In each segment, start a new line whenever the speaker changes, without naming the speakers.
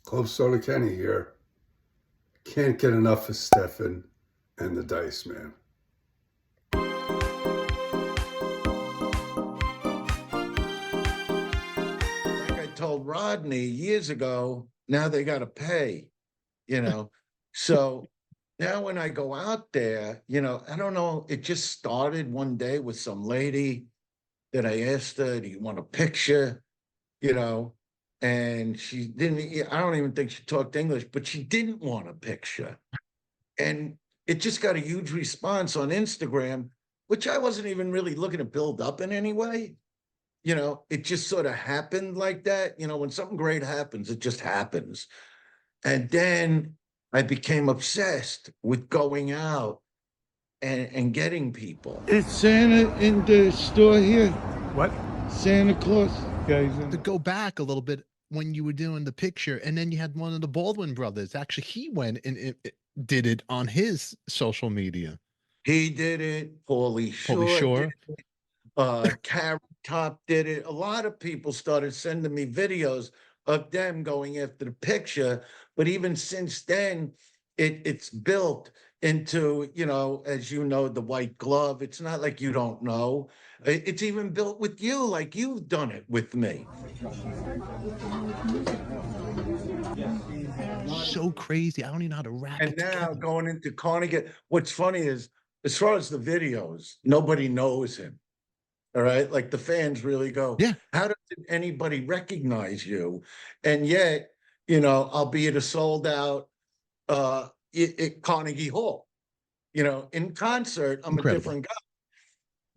Club Soda Kenny here. Can't get enough of Stefan and the Dice Man.
Like I told Rodney years ago, now they got to pay, you know. So now when I go out there, I don't know, it just started one day with some lady that I asked her, do you want a picture? You know, and she didn't, I don't even think she talked English, but she didn't want a picture. And it just got a huge response on Instagram, which I wasn't even really looking to build up in any way. It just sort of happened like that. When something great happens, it just happens. And then I became obsessed with going out and getting people.
Is Santa in the store here?
What?
Santa Claus? Yeah, he's in
To go back a little bit when you were doing the picture, and then you had one of the Baldwin brothers. Actually, he went and did it on his social media.
He did it. Paulie Shore. Carrot Top did it. A lot of people started sending me videos of them going after the picture. But even since then, it's built into, as you know, the white glove. It's not like you don't know. It's even built with you, like you've done it with me.
So crazy. I don't even know how to wrap
And
it
now
together.
going into Carnegie, what's funny is, as far as the videos, nobody knows him. All right. Like the fans really go,
Yeah.
how does anybody recognize you? And yet, I'll be at a sold out at Carnegie Hall, in concert. I'm
Incredible.
a different guy.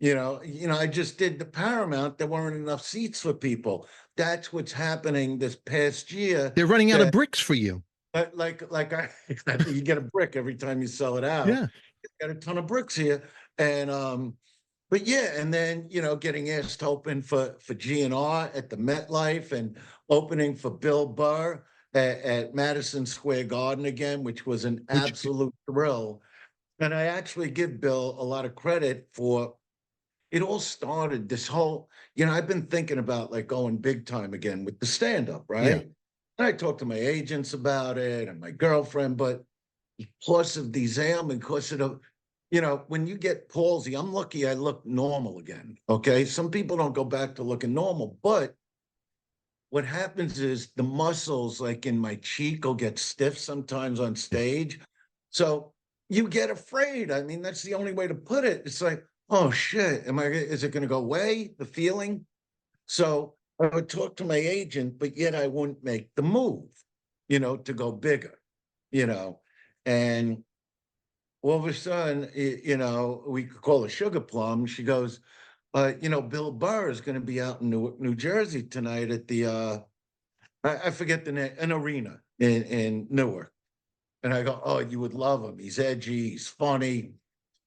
I just did the Paramount. There weren't enough seats for people. That's what's happening this past year.
They're running out of bricks for you.
Like you get a brick every time you sell it out.
Yeah.
Got a ton of bricks here. And but yeah, and then getting asked to open for GN'R at the MetLife, and opening for Bill Burr at Madison Square Garden again, which was an absolute thrill. And I actually give Bill a lot of credit for it. All started this whole, I've been thinking about like going big time again with the stand-up, right?
Yeah.
And I talked to my agents about it and my girlfriend, but because of these ailments, because of the, when you get palsy, I'm lucky I look normal again. Okay. Some people don't go back to looking normal, but what happens is the muscles like in my cheek will get stiff sometimes on stage. So you get afraid. I mean, that's the only way to put it. It's like, oh shit, is it going to go away? The feeling? So I would talk to my agent, but yet I wouldn't make the move, to go bigger, and all of a sudden, we could call her Sugar Plum. She goes, Bill Burr is going to be out in New Jersey tonight at the, I forget the name, an arena in Newark. And I go, oh, you would love him. He's edgy. He's funny.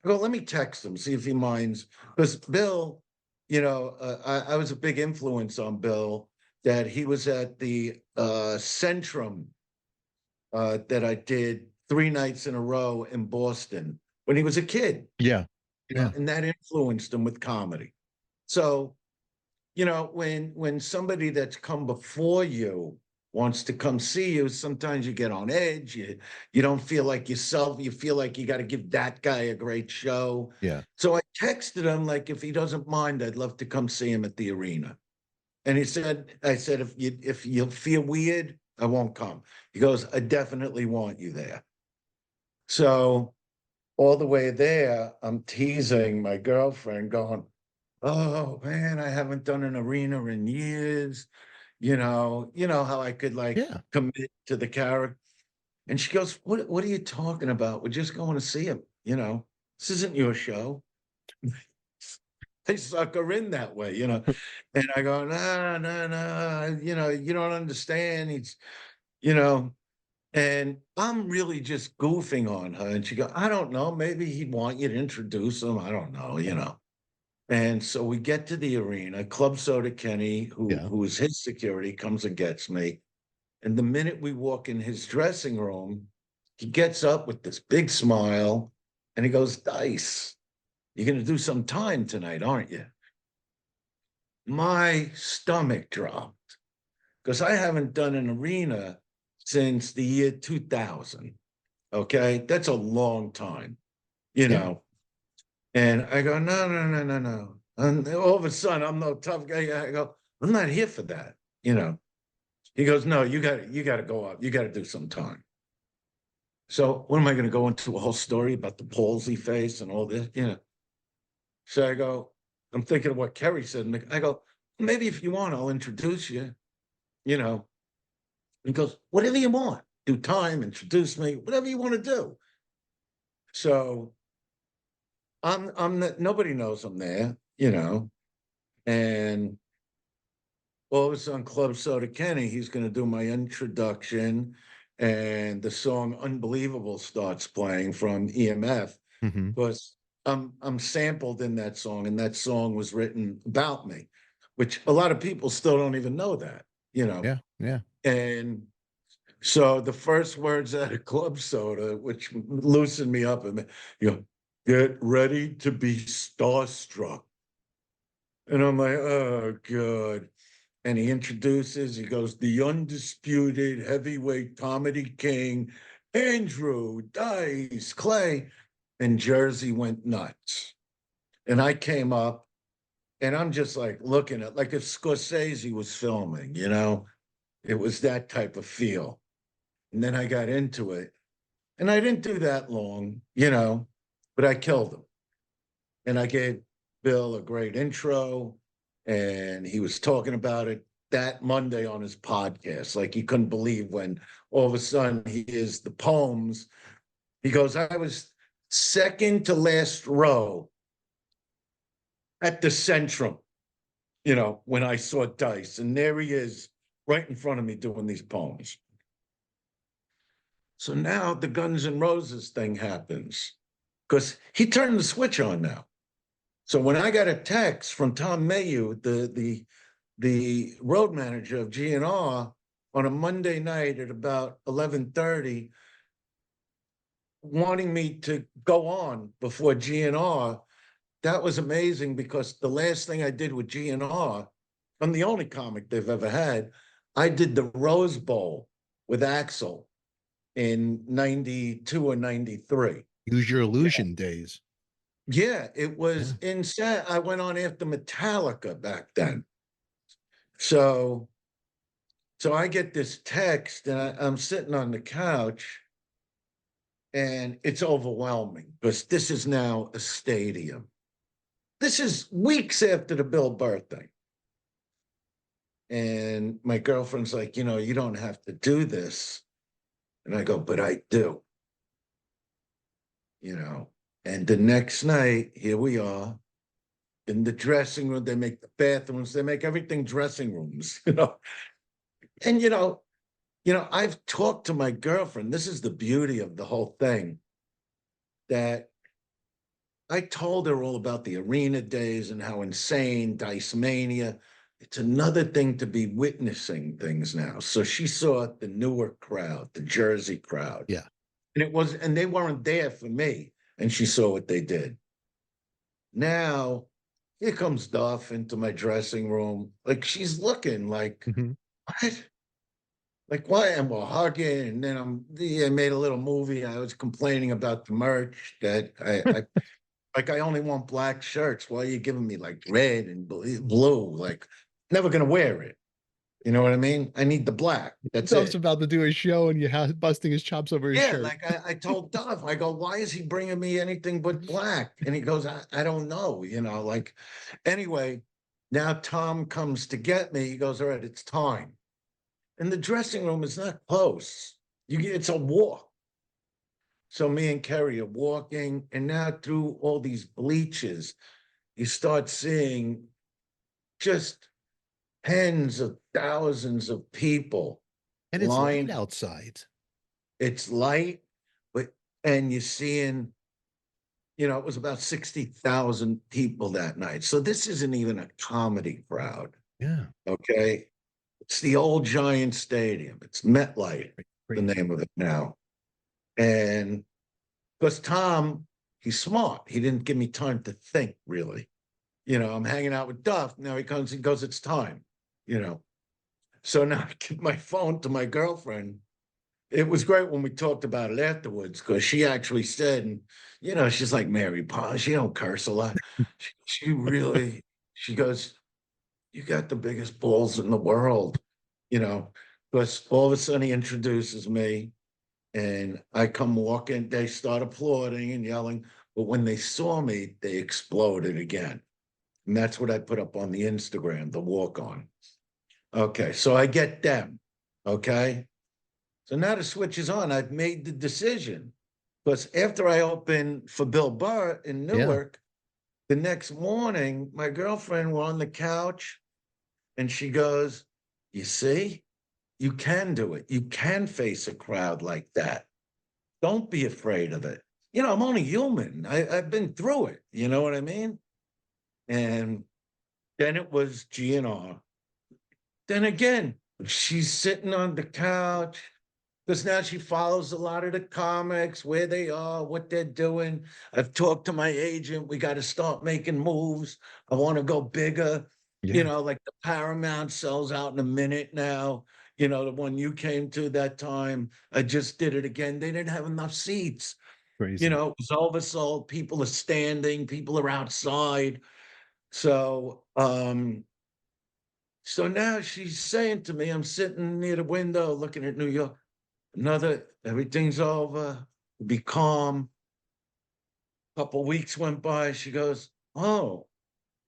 I go, let me text him, see if he minds. Because Bill, I was a big influence on Bill, that he was at the Centrum that I did 3 nights in a row in Boston when he was a kid.
Yeah.
And that influenced him with comedy. So, when somebody that's come before you wants to come see you, sometimes you get on edge. You don't feel like yourself. You feel like you got to give that guy a great show.
Yeah.
So I texted him, like, if he doesn't mind, I'd love to come see him at the arena. And I said, if you feel weird, I won't come. He goes, I definitely want you there. So all the way there, I'm teasing my girlfriend, going, oh man, I haven't done an arena in years. You know how I could commit to the character. And she goes, what are you talking about? We're just going to see him. This isn't your show. They suck her in that way, And I go, no, you don't understand. He's, and I'm really just goofing on her. And she goes, I don't know. Maybe he'd want you to introduce him. I don't know. And so we get to the arena. Club Soda Kenny, who is his security, comes and gets me. And the minute we walk in his dressing room, he gets up with this big smile and he goes, Dice, you're going to do some time tonight, aren't you? My stomach dropped because I haven't done an arena since the year 2000. Okay, that's a long time, you
Yeah.
know. And I go, no, no, no, no, no. And all of a sudden, I'm no tough guy. I go, I'm not here for that, you know. He goes, no, you got to go up. You got to do some time. So what am I going to go into a whole story about the palsy face and all this? You know. So I go, I'm thinking of what Kerry said. And I go, maybe if you want, I'll introduce you, you know. He goes, whatever you want. Do time, introduce me, whatever you want to do. So I'm not, nobody knows I'm there, you know. And all of a sudden, Club Soda Kenny, he's going to do my introduction, and the song "Unbelievable" starts playing from EMF
Hmm.
because I'm sampled in that song, and that song was written about me, which a lot of people still don't even know that, you know.
Yeah. Yeah.
And so the first words out of Club Soda, which loosened me up, and you know, get ready to be starstruck. And I'm like, oh God. And he introduces, he goes, the undisputed heavyweight comedy king, Andrew Dice Clay. And Jersey went nuts. And I came up and I'm just like looking at, like if Scorsese was filming, you know, it was that type of feel. And then I got into it. And I didn't do that long, you know, but I killed him. And I gave Bill a great intro, and he was talking about it that Monday on his podcast. Like he couldn't believe when all of a sudden he is the poems. He goes, I was second to last row at the Centrum, you know, when I saw Dice. And there he is right in front of me doing these poems. So now the Guns N' Roses thing happens because he turned the switch on now. So when I got a text from Tom Mayhew, the road manager of GNR, on a Monday night at about 11:30, wanting me to go on before GNR, that was amazing because the last thing I did with GNR, I'm the only comic they've ever had. I did the Rose Bowl with Axel in 92 or 93.
Use Your Illusion days.
Yeah, it was
Yeah.
insane. I went on after Metallica back then. So I get this text and I'm sitting on the couch and it's overwhelming because this is now a stadium. This is weeks after the Bill Burr thing. And my girlfriend's like, you know, you don't have to do this. And I go, but I do. You know, and the next night, here we are in the dressing room. They make the bathrooms, they make everything dressing rooms, you know. And I've talked to my girlfriend. This is the beauty of the whole thing, that I told her all about the arena days and how insane Dice Mania. It's another thing to be witnessing things now. So she saw the Newark crowd, the Jersey crowd.
Yeah.
And they weren't there for me. And she saw what they did. Now, here comes Duff into my dressing room. Like she's looking like,
Mhm.
what? Like what? And we're hugging, and then I made a little movie. I was complaining about the merch that I like. I only want black shirts. Why are you giving me like red and blue? Like, never gonna wear it. You know what I mean? I need the black. That's
Duff's
it.
about to do a show and you have busting his chops over his
Yeah,
shirt.
like I told Duff, I go, why is he bringing me anything but black? And he goes, I don't know. You know, like anyway. Now Tom comes to get me. He goes, all right, it's time. And the dressing room is not close. It's a walk. So me and Kerry are walking, and now through all these bleachers, you start seeing just tens of thousands of people
And it's light
lined.
outside.
It's light, and you're seeing, it was about 60,000 people that night. So this isn't even a comedy crowd.
Yeah.
Okay. It's the old Giant Stadium. It's MetLife, the
Crazy.
name of it now. And because Tom, he's smart. He didn't give me time to think, really. I'm hanging out with Duff. Now he comes, he goes, it's time, So now I give my phone to my girlfriend. it was great when we talked about it afterwards, because she actually said, and she's like Mary Poppins, she don't curse a lot. She really, she goes, "You got the biggest balls in the world," because all of a sudden he introduces me and I come walking, they start applauding and yelling. But when they saw me, they exploded again. And that's what I put up on the Instagram, the walk on. Okay, so I get them. Okay. So now the switch is on. I've made the decision. Because after I opened for Bill Burr in Newark, the next morning, my girlfriend were on the couch and she goes, "You see, you can do it. You can face a crowd like that. Don't be afraid of it. I'm only human. I've been through it. You know what I mean?" And then it was GNR. Then again, she's sitting on the couch because now she follows a lot of the comics, where they are, what they're doing. I've talked to my agent. We got to start making moves. I want to go bigger. Like the Paramount sells out in a minute now. The one you came to that time, I just did it again. They didn't have enough seats.
Crazy.
It was oversold. People are standing, people are outside. So now she's saying to me, I'm sitting near the window looking at New York. Everything's over. Be calm. A couple weeks went by. She goes, "Oh,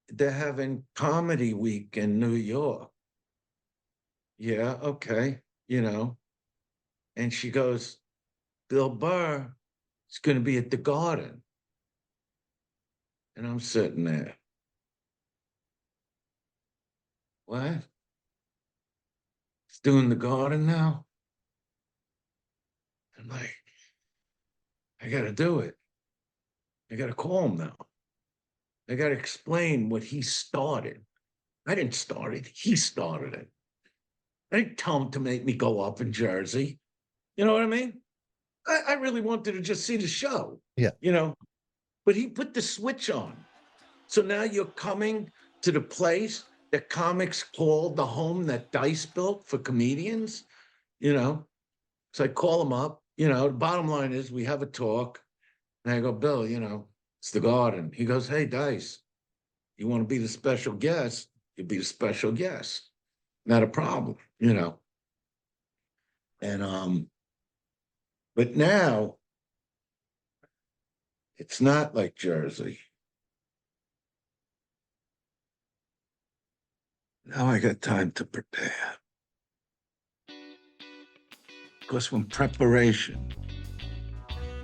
they're having comedy week in New York." Yeah, okay, And she goes, "Bill Burr is going to be at the Garden." And I'm sitting there. What? He's doing the Garden now? I'm like, I got to do it. I got to call him now. I got to explain what he started. I didn't start it. He started it. I didn't tell him to make me go up in Jersey. You know what I mean? I really wanted to just see the show.
Yeah.
But he put the switch on. So now you're coming to the place that comics call the home that Dice built for comedians, So I call him up. The bottom line is we have a talk. And I go, "Bill, it's the Garden." He goes, "Hey, Dice, you want to be the special guest? You'll be the special guest. Not a problem, And but now it's not like Jersey. Now I got time to prepare. Because when preparation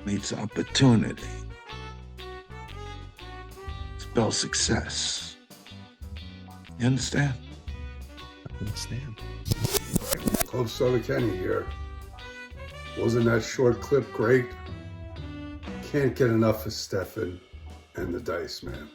meets opportunity, spells success. You understand?
I understand.
Club Soda Kenny here. Wasn't that short clip great? Can't get enough of Stefan and the Dice Man.